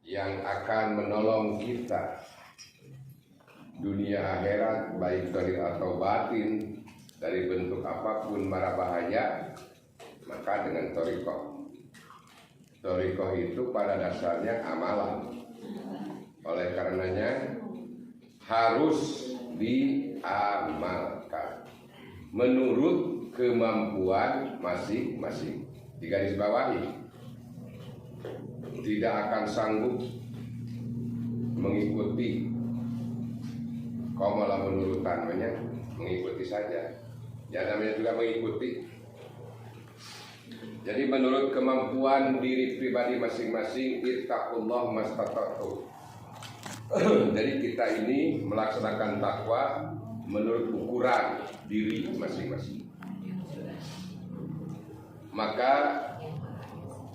yang akan menolong kita dunia akhirat, baik zahir atau batin, dari bentuk apapun mara bahaya, maka dengan thariqah. Thariqah itu pada dasarnya amalan. Oleh karenanya harus diamalkan menurut kemampuan masing-masing. Digarisbawahi, tidak akan sanggup mengikuti malah menurut namanya mengikuti saja. Ya namanya juga mengikuti. Jadi menurut kemampuan diri pribadi masing-masing, ittaqullah mastata'tu. Jadi kita ini melaksanakan takwa menurut ukuran diri masing-masing. Maka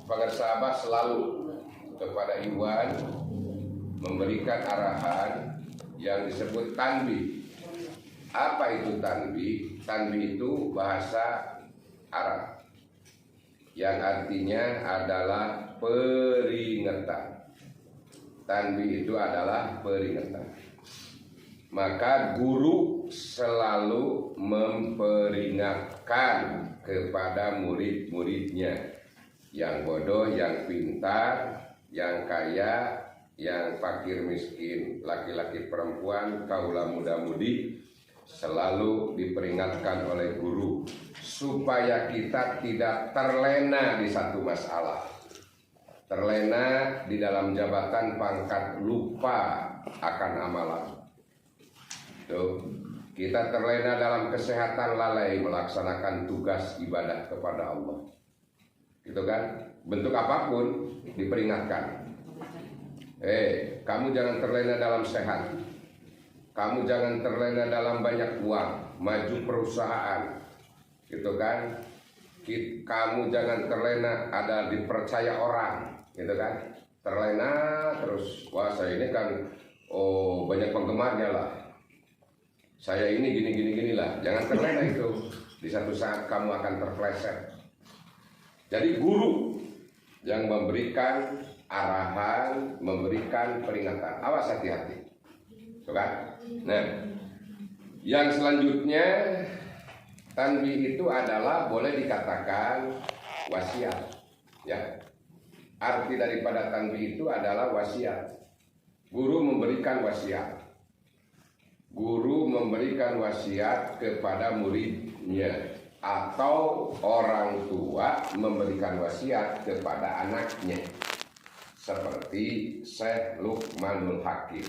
para sahabat selalu kepada Iwan memberikan arahan yang disebut tanbih. Apa itu tanbih? Tanbih itu bahasa Arab yang artinya adalah peringatan. Tanbih itu adalah peringatan. Maka guru selalu memperingatkan kepada murid-muridnya, yang bodoh, yang pintar, yang kaya, yang fakir miskin, laki-laki perempuan, kaula muda-mudi, selalu diperingatkan oleh guru supaya kita tidak terlena di satu masalah. Terlena di dalam jabatan pangkat, lupa akan amalan. Tuh, kita terlena dalam kesehatan, lalai melaksanakan tugas ibadah kepada Allah. Gitu kan? Bentuk apapun diperingatkan. Kamu jangan terlena dalam sehat. Kamu jangan terlena dalam banyak uang, maju perusahaan. Gitu kan? Kamu jangan terlena ada dipercaya orang, gitu kan? Terlena terus, wah saya ini kan banyak penggemarnya lah. Saya ini gini lah. Jangan terlena itu. Di satu saat kamu akan terpleset. Jadi guru yang memberikan arahan, memberikan peringatan. Awas, hati-hati. So, kan? Nah, yang selanjutnya tanbih itu adalah boleh dikatakan wasiat. Ya, arti daripada tanbih itu adalah wasiat. Guru memberikan wasiat. Guru memberikan wasiat kepada muridnya, atau orang tua memberikan wasiat kepada anaknya. Seperti Syekh Luqmanul Hakim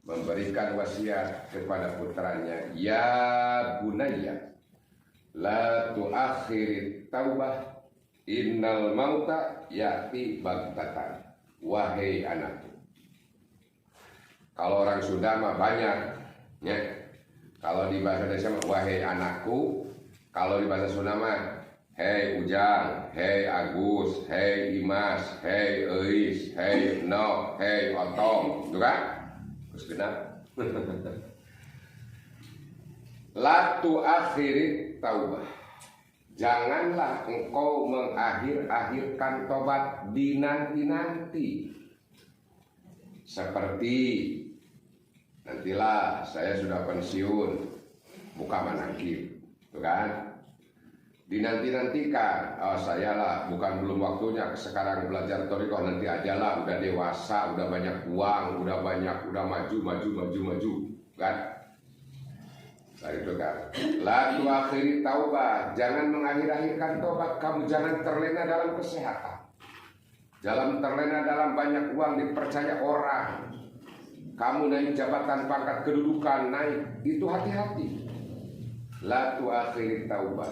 memberikan wasiat kepada putranya, ya bunayya la tuakhirit taubah innal mauta ya'ti baghtatan. Wahai anakku. Kalau orang Sunda mah banyak ya. Kalau di bahasa Indonesia mah wahai anakku. Kalau di bahasa Sunda mah hei Ujang, hei Agus, hei Imas, hei Eis, hei No, hei Otong, gitu kan? Terus genap. La tuakhirit taubah. Janganlah engkau mengakhir-akhirkan tobat di nanti-nanti. Seperti nantilah saya sudah pensiun, buka manakib, gitu kan? Dinanti-nantikan, saya lah bukan belum waktunya sekarang belajar thariqah, nanti aja lah, udah dewasa, udah banyak uang, udah maju kan? Nah itu kan. La tuakhiri taubah, jangan mengakhir-akhirkan tobat. Kamu jangan terlena dalam kesehatan, jangan terlena dalam banyak uang dipercaya orang. Kamu naik jabatan, pangkat, kedudukan naik, itu hati-hati. La tuakhiri taubah,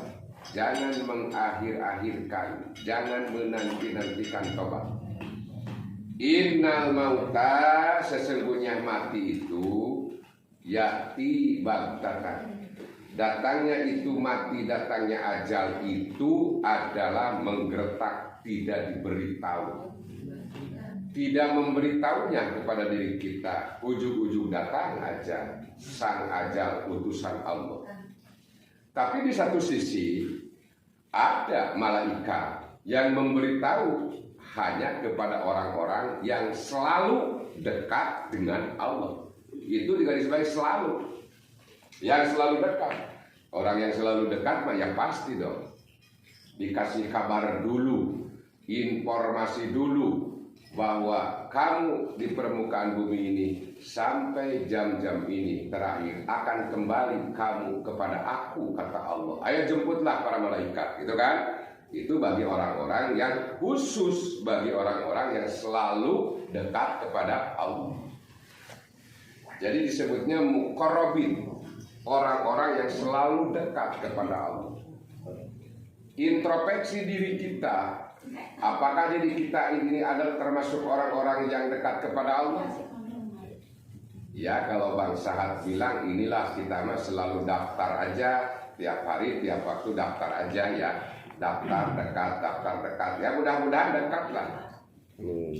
jangan mengakhir-akhirkan, jangan menanti-nantikan tobat. Innal mauta, sesungguhnya mati itu ya'ti baghtatan. Datangnya itu mati, datangnya ajal itu adalah menggertak, tidak diberitahu. Tidak memberitahunya kepada diri kita. Ujung-ujung datang aja sang ajal, utusan Allah. Tapi di satu sisi ada malaikat yang memberitahu hanya kepada orang-orang yang selalu dekat dengan Allah. Itu digarisbawahi selalu. Yang selalu dekat. Orang yang selalu dekat mah yang pasti dong. Dikasih kabar dulu, informasi dulu bahwa kamu di permukaan bumi ini sampai jam-jam ini terakhir akan kembali kamu kepada aku, kata Allah. Ayo jemputlah para malaikat, gitu kan? Itu bagi orang-orang yang khusus, bagi orang-orang yang selalu dekat kepada Allah. Jadi disebutnya muqarrabin, orang-orang yang selalu dekat kepada Allah. Introspeksi diri kita, apakah diri kita ini adalah termasuk orang-orang yang dekat kepada Allah? Ya, kalau Bang Sahat bilang, inilah kita mah selalu daftar aja, tiap hari, tiap waktu daftar aja ya. Daftar dekat. Ya mudah-mudahan dekat lah.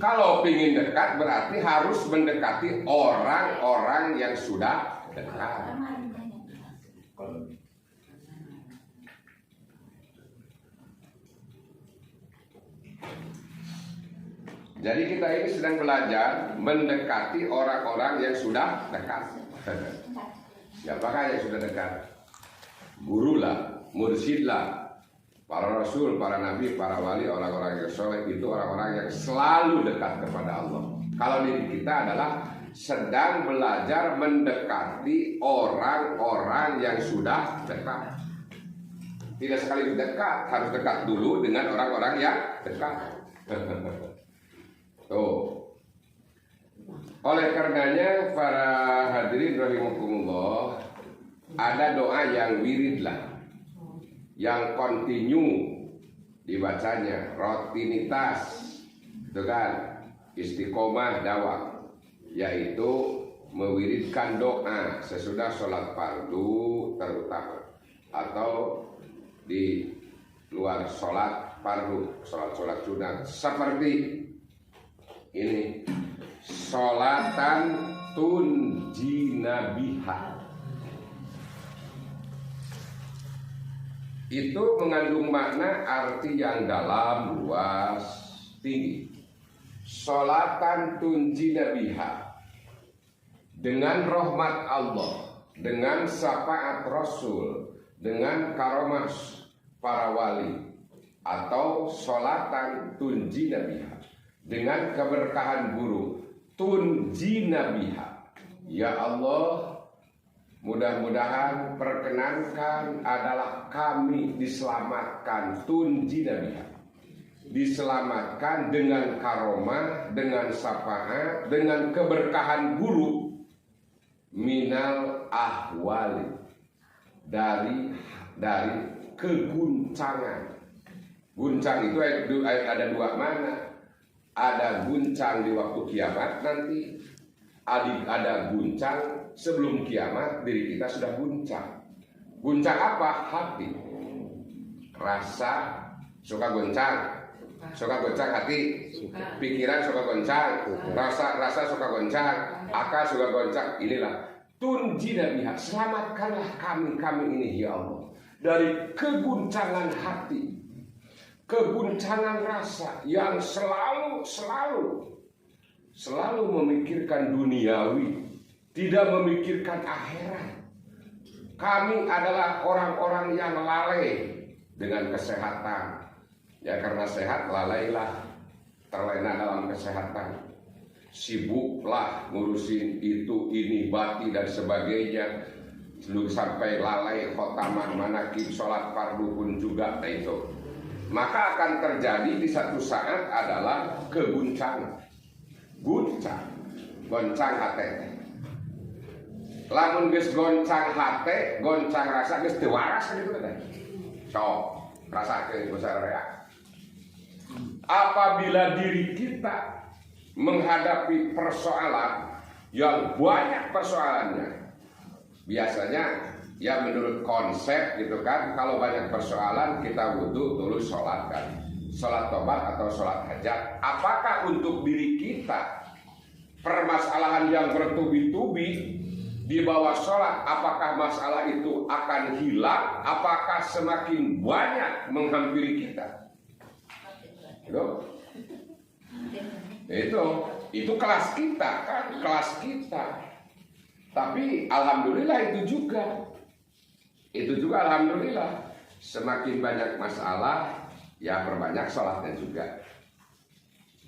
Kalau ingin dekat berarti harus mendekati orang-orang yang sudah dekat. Jadi kita ini sedang belajar mendekati orang-orang yang sudah dekat. Siapakah yang sudah dekat? Gurulah, mursyidlah, para rasul, para nabi, para wali, orang-orang yang soleh itu orang-orang yang selalu dekat kepada Allah. Kalau diri kita adalah sedang belajar mendekati orang-orang yang sudah dekat. Tidak sekali dekat, harus dekat dulu dengan orang-orang yang dekat. Tuh. Oleh karenanya para hadirin rahimakumullah, ada doa yang wirid lah, yang kontinu dibacanya, rutinitas, itu kan istiqomah dawam, yaitu mewiridkan doa sesudah sholat fardu terutama, atau di luar sholat fardu, sholat sunat, seperti ini, sholatan tunjina biha. Itu mengandung makna arti yang dalam, luas, tinggi. Sholatan tunjina biha, dengan rahmat Allah, dengan syafaat Rasul, dengan karomah para wali, atau sholatan tunjina biha, dengan keberkahan guru, tunjina biha. Ya Allah, mudah-mudahan perkenankan adalah kami diselamatkan, tunjina biha, diselamatkan dengan karomah, dengan syafaat, dengan keberkahan guru, minal ahwali, dari keguncangan. Guncang itu ada dua mana. Ada guncang di waktu kiamat nanti, ada guncang sebelum kiamat, diri kita sudah guncang. Guncang apa? Hati, rasa suka goncang, hati, pikiran suka goncang, rasa suka goncang, akal suka goncang. Inilah tunjina biha, selamatkanlah kami ini ya Allah dari keguncangan hati, keguncangan rasa yang selalu memikirkan duniawi, tidak memikirkan akhirat. Kami adalah orang-orang yang lalai dengan kesehatan. Ya karena sehat, lalailah, terlena dalam kesehatan. Sibuklah ngurusin itu, ini, bati dan sebagainya. Sampai lalai khotamah, manakib, sholat fardu pun juga itu. Maka akan terjadi di satu saat adalah keguncangan. Goncang hati. Lamun geus goncang hati, goncang rasa geus teu waras gitu teh. Sok rasakeun kusararea. Apabila diri kita menghadapi persoalan yang banyak persoalannya, biasanya ya menurut konsep gitu kan, kalau banyak persoalan kita butuh dulu sholat kan, sholat tobat atau sholat hajat. Apakah untuk diri kita permasalahan yang bertubi-tubi di bawah sholat, apakah masalah itu akan hilang? Apakah semakin banyak menghampiri kita? Gitu? Itu kelas kita kan, kelas kita. Tapi alhamdulillah itu juga alhamdulillah. Semakin banyak masalah, ya perbanyak sholatnya juga.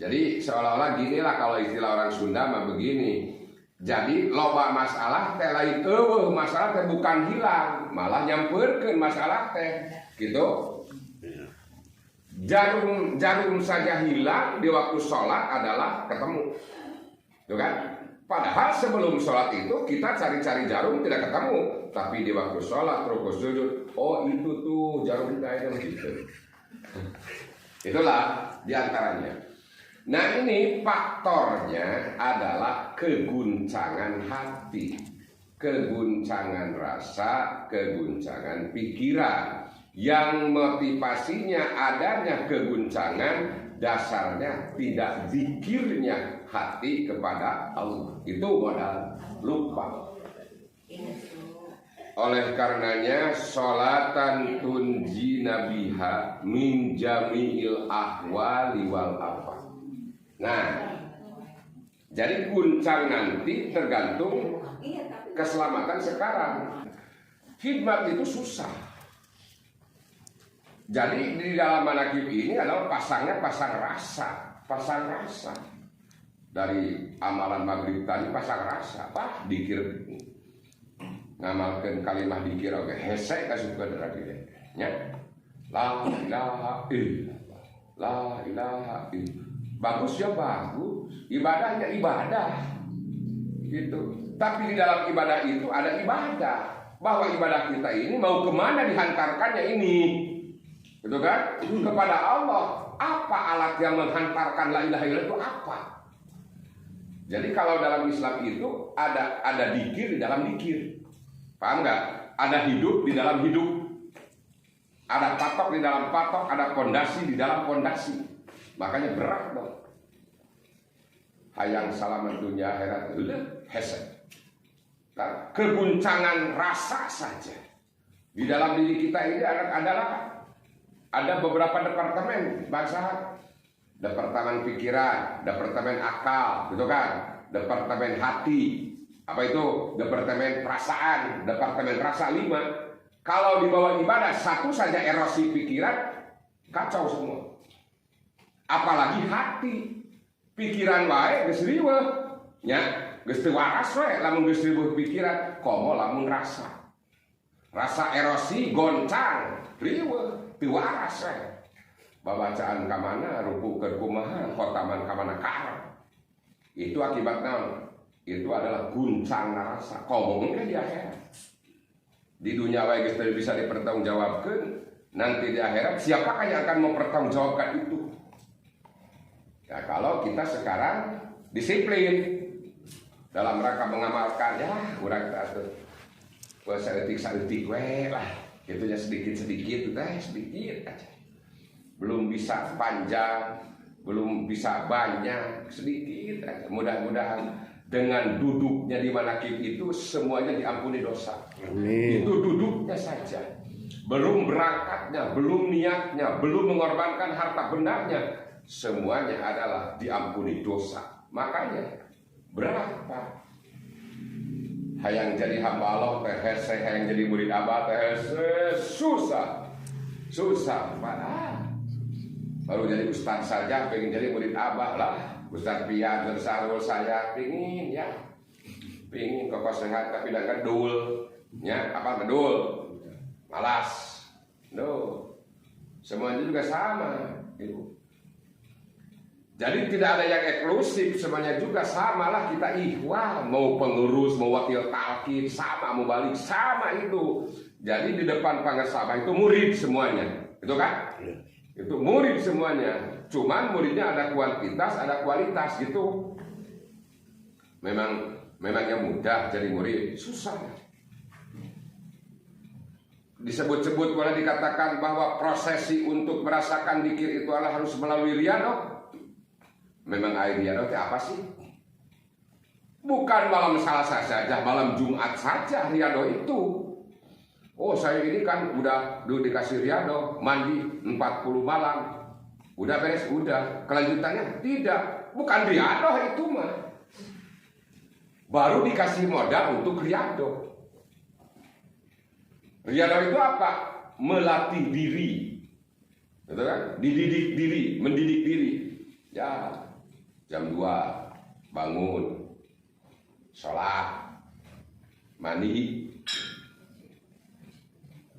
Jadi seolah-olah ginilah kalau istilah orang Sunda mah begini. Jadi loba masalah teh lain masalah teh bukan hilang, malah nyamperkeun masalah teh. Gitu. Jarum saja hilang di waktu sholat adalah ketemu. Tuh kan? Padahal sebelum sholat itu kita cari-cari jarum tidak ketemu, tapi di waktu sholat terus sujud, oh itu tuh jarum saya gitu. Itulah diantaranya. Nah ini faktornya adalah keguncangan hati, keguncangan rasa, keguncangan pikiran. Yang motivasinya adanya keguncangan dasarnya tidak zikirnya hati kepada Allah. Itu modal lupa. Oleh karenanya sholatan tunji nabiha min jami'il ahwali wal afat. Nah, jadi guncang nanti tergantung keselamatan sekarang. Khidmat itu susah. Jadi di dalam manakib ini adalah pasang rasa. Dari amalan maghrib tadi pasang rasa, dikir ngamalkan kalimah dikir oke hese kasupkeun lagi nya. La ilaha illallah. La ilaha illallah. Bagus ya bagus. Ibadahnya ibadah. Gitu. Tapi di dalam ibadah itu ada ibadah. Bahwa ibadah kita ini mau kemana dihantarkannya ini. Gitu kan? Kepada Allah. Apa alat yang menghantarkan la ilaha illallah itu apa? Jadi kalau dalam Islam itu ada dikir di dalam dikir. Paham nggak? Ada hidup di dalam hidup. Ada patok di dalam patok, ada pondasi di dalam pondasi. Makanya berat dong. Hayang selamat dunia akhirat hesed. Keguncangan rasa saja. Di dalam diri kita ini ada beberapa departemen bangsa, departemen pikiran, departemen akal, gitu kan, departemen hati, apa itu, departemen perasaan, departemen rasa 5. Kalau di bawah ibadah satu saja erosi pikiran, kacau semua. Apalagi hati, pikiran wae geus riweuh, nya geus teu waras wae lamun geus riweuh pikiran, komo lamun rasa. Rasa erosi goncang, riweuh. Waras babacaan kamana rupukeun kumaha khotaman kamana karep. Itu akibatnya itu adalah guncang rasa komong di akhirat. Di dunia wae geus bisa dipertanggungjawabkeun, nanti di akhirat siapakah yang akan mempertanggungjawabkan itu? Ya kalau kita sekarang disiplin dalam rangka mengamalkan ya urang atuh puasa saeutik we lah. Itunya sedikit-sedikit aja. Belum bisa panjang, belum bisa banyak, sedikit aja. Mudah-mudahan dengan duduknya di manakib itu semuanya diampuni dosa. Amin. Itu duduknya saja. Belum berangkatnya, belum niatnya, belum mengorbankan harta bendanya, semuanya adalah diampuni dosa. Makanya berapa? Hayang jadi hamba Allah tehese, hayang jadi murid Abah tehese, susah baru jadi ustaz saja pengen jadi murid Abah lah. Ustaz Pian bersarul saya pingin kok sehat tapi dah ngedul nya apa ngedul malas semuanya juga sama gitu. Jadi tidak ada yang eksklusif, semuanya juga sama lah kita ikhwah, mau pengurus, mau wakil talqin, sama, mau balik, sama itu. Jadi di depan pangesabah itu murid semuanya, itu kan? Itu murid semuanya, cuman muridnya ada kuantitas, ada kualitas gitu. Memangnya mudah jadi murid, susah. Disebut-sebut boleh dikatakan bahwa prosesi untuk merasakan dzikir itu adalah harus melalui riyadhah. Memang air riyadhah itu apa sih? Bukan malam Selasa saja, malam Jumat saja riyadhah itu. Oh saya ini kan udah dikasih riyadhah, mandi 40 malam. Udah beres, udah. Kelanjutannya tidak. bukan riadoh itu mah. Baru dikasih modal untuk riadoh. Riadoh itu apa? Melatih diri, gitu kan? Dididik diri, mendidik diri. Ya, jam 2 bangun, sholat, mandi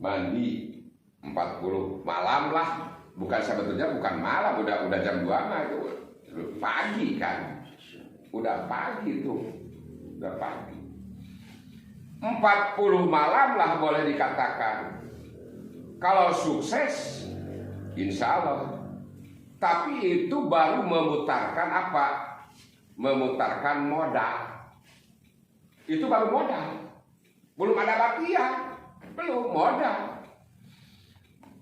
40 malam lah, bukan sebetulnya bukan malam, udah jam 2 mah itu pagi kan, udah pagi itu, udah pagi. 40 malam lah boleh dikatakan. Kalau sukses, insya Allah. Tapi itu baru memutarkan apa? Memutarkan modal. Itu baru modal. Belum ada batian, belum modal.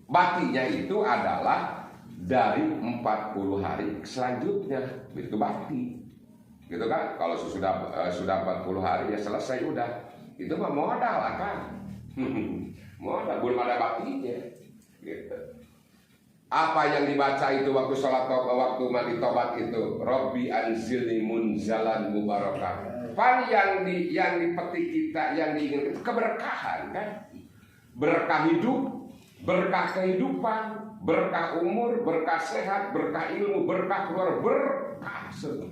Batinya itu adalah dari 40 hari selanjutnya, itu bati. Gitu kan? Kalau sudah 40 hari ya selesai udah. Itu mah modal lah kan. Modal, belum ada batinya. Gitu. Apa yang dibaca itu waktu sholat tobat, waktu mandi tobat itu, Robbi anzilni munzalan mubarakah. Pan yang dipetik kita, yang diinginkan itu keberkahan kan? Berkah hidup, berkah kehidupan, berkah umur, berkah sehat, berkah ilmu, berkah keluar, berkah semua.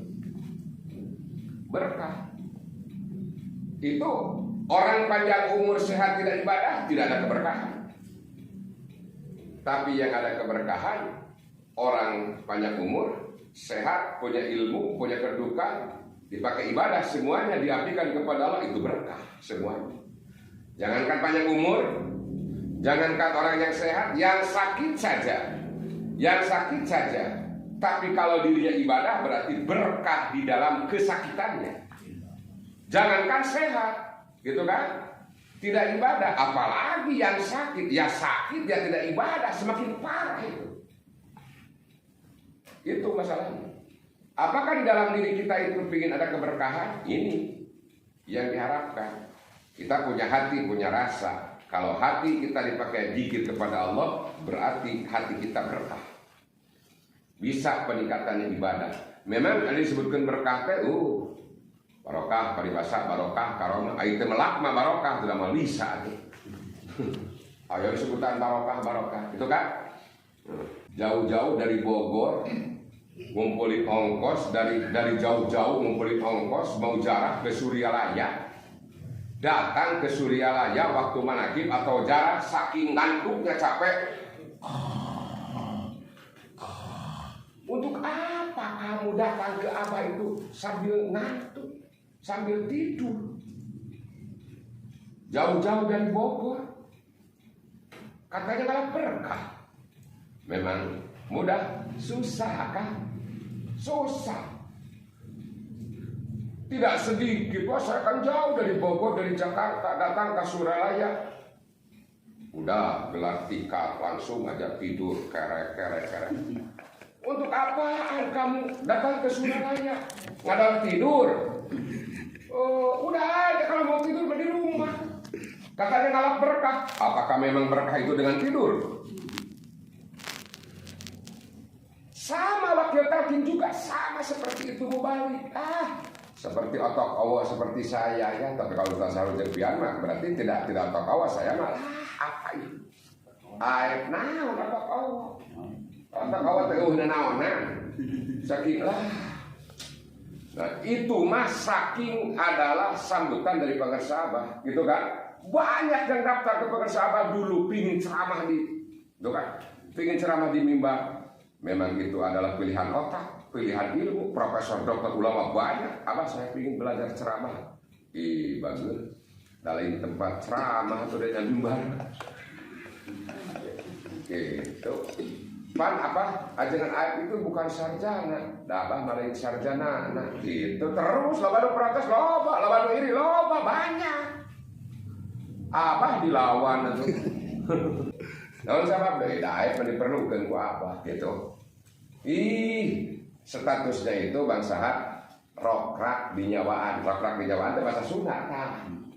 Berkah. Itu orang panjang umur sehat tidak ibadah, tidak ada keberkahan. Tapi yang ada keberkahan, orang panjang umur, sehat, punya ilmu, punya kedudukan, dipakai ibadah, semuanya diabdikan kepada Allah, itu berkah semuanya. Jangankan panjang umur, jangankan orang yang sehat, yang sakit saja. Tapi kalau dirinya ibadah berarti berkah di dalam kesakitannya. Jangankan sehat, gitu kan? Tidak ibadah, apalagi yang sakit. Ya sakit, dia tidak ibadah, semakin parah itu. Itu masalahnya. Apakah di dalam diri kita itu ingin ada keberkahan? Ini yang diharapkan. Kita punya hati, punya rasa. Kalau hati kita dipakai zikir kepada Allah, berarti hati kita berkah. Bisa peningkatannya ibadah. Memang ada disebutkan berkah itu. Barokah, paribasa, barokah, karomah. Itu melakma barokah, sudah melisa. Ayo disebutan barokah. Itu kan jauh-jauh dari Bogor, ngumpulin ongkos, dari jauh-jauh ngumpulin ongkos, mau jarak ke Suryalaya. Datang ke Suryalaya waktu manakib atau jarak, saking ngantuknya capek. Untuk apa kamu datang ke Abah itu sambil ngantuk? Sambil tidur, jauh-jauh dari Bogor, katanya malah berkah. Memang mudah, susah kan? Susah. Tidak sedikit, wah saya kan jauh dari Bogor, dari Jakarta, datang ke Suralaya. Udah gelar tikar, langsung aja tidur, kerek. Untuk apaan kamu datang ke Suralaya? Ngadal tidur? Udah aja kalau mau tidur di rumah. Katanya ngalap berkah. Apakah memang berkah itu dengan tidur? Sama wakil talqin juga, sama seperti itu mubalik. Seperti otok Allah, seperti saya ya. Tapi kalau tasawuf jepian mah berarti tidak otok Allah, saya mah apa itu? Aib naon otok Allah. Otok Allah teh naonan. Saking lah. Nah, itu mas saking adalah sambutan dari pengersabah, gitu kan? Banyak yang daftar ke pengersabah dulu pingin ceramah gitu kan? Pingin ceramah di mimbar. Memang itu adalah pilihan otak, pilihan ilmu. Profesor, dokter, ulama banyak. Apa saya pingin belajar ceramah? Bagus. Dalam tempat ceramah atau dari mimbar. Gitu. Pan apa ajaran ayat itu bukan sarjana, dabah malah sarjana, nah gitu terus loba protes loba iri loba banyak, abah dilawan itu, lawan sama beda ayat diperlukan ku apa gitu, statusnya itu bangsa rokrak di nyawaan itu bahasa Sunda kan,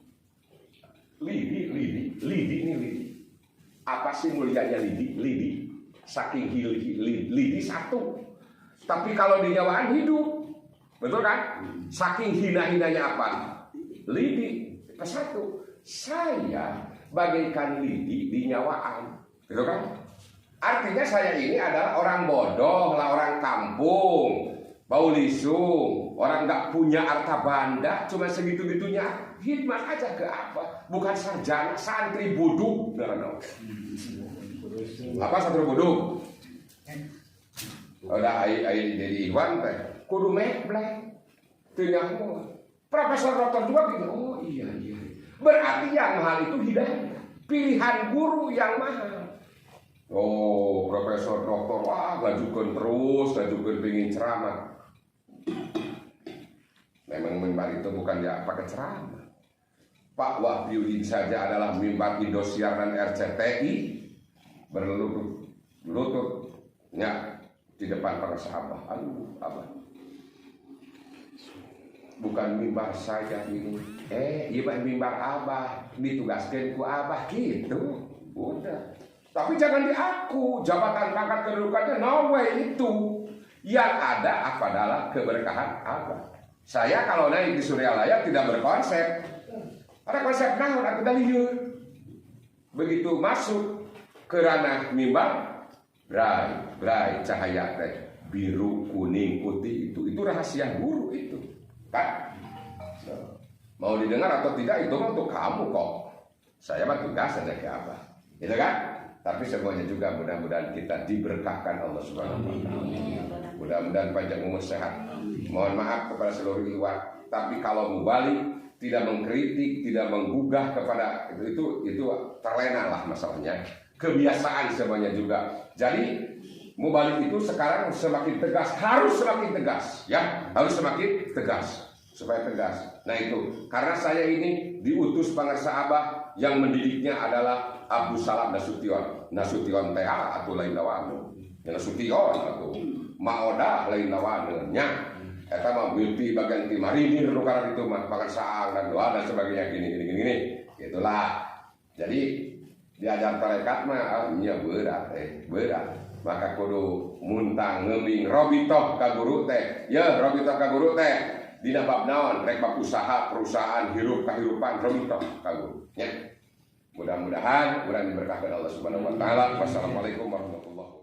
lidi, apa sih mulianya lidi? Saking lidi satu, tapi kalau di nyawaan hidup, Betul kan? Saking hina-hinanya apa? Lidi. Satu, saya bagaikan lidi di nyawaan. Betul kan? Artinya saya ini adalah orang bodoh, lah orang kampung, bau lisung, orang nggak punya harta banda, cuma segitu-gitunya khidmat aja ke apa? Bukan sarjana, santri buduk. No. Apa santri buduk? Udah ai jadi Iwan teh, kudu meblek, tengah Profesor doktor juga bilang, oh iya. Berarti yang mahal itu hidayah, pilihan guru yang mahal. Oh, profesor doktor, wah gajukan pengen ceramah. Memang mimbar itu bukan ya pakai ceramah. Pak Wahyudin saja adalah mimbar Indosiar dan RCTI berlututnya di depan para sahabat. Aduh, abah. Bukan mimbar saya ini. Iya mimbar abah, ditugaskan ku abah gitu. Udah. Tapi jangan di aku, jabatan pangkat kedudukannya no way itu. Yang ada apa adalah keberkahan abah. Saya kalau naik di Suryalaya tidak berkonsep. Ada konsep naon aku dalieu. Begitu masuk ke ranah mimbar, bray cahaya teh biru, kuning, putih itu rahasia guru itu. Kan? Mau didengar atau tidak itu untuk kamu kok. Saya mah tugas saja ke abah. Gitu kan? Tapi semuanya juga mudah-mudahan kita diberkahkan Allah Subhanahu wa taala. Mudah-mudahan panjang umur sehat. Mohon maaf kepada seluruh ikhwan, tapi kalau mubalik tidak mengkritik, tidak menggugah kepada itu terlena lah masalahnya. Kebiasaan semuanya juga. Jadi mubalik itu sekarang semakin tegas, harus semakin tegas, ya, harus semakin tegas. Supaya tegas. Nah itu, karena saya ini diutus pangarsa abah yang mendidiknya adalah Abu Salam Nasution TA atau lain lawan. Nasution atau Maoda lain lawan. Nya, eta mah beauty bagian ti marinir nukaran itu mah pangarsa dan doa dan sebagainya gini. Itulah. Jadi diajar tarekat mah nya berat. Maka kudu muntang ngeming robitoh ka guru teh. Ya, robitoh ka guru teh. Dina bab naon rek bab usaha perusahaan hirup kahirupan robitoh ka guru nya. Mudah-mudahan diberkahkan Allah Subhanahu wa taala. Wassalamualaikum warahmatullahi wabarakatuh.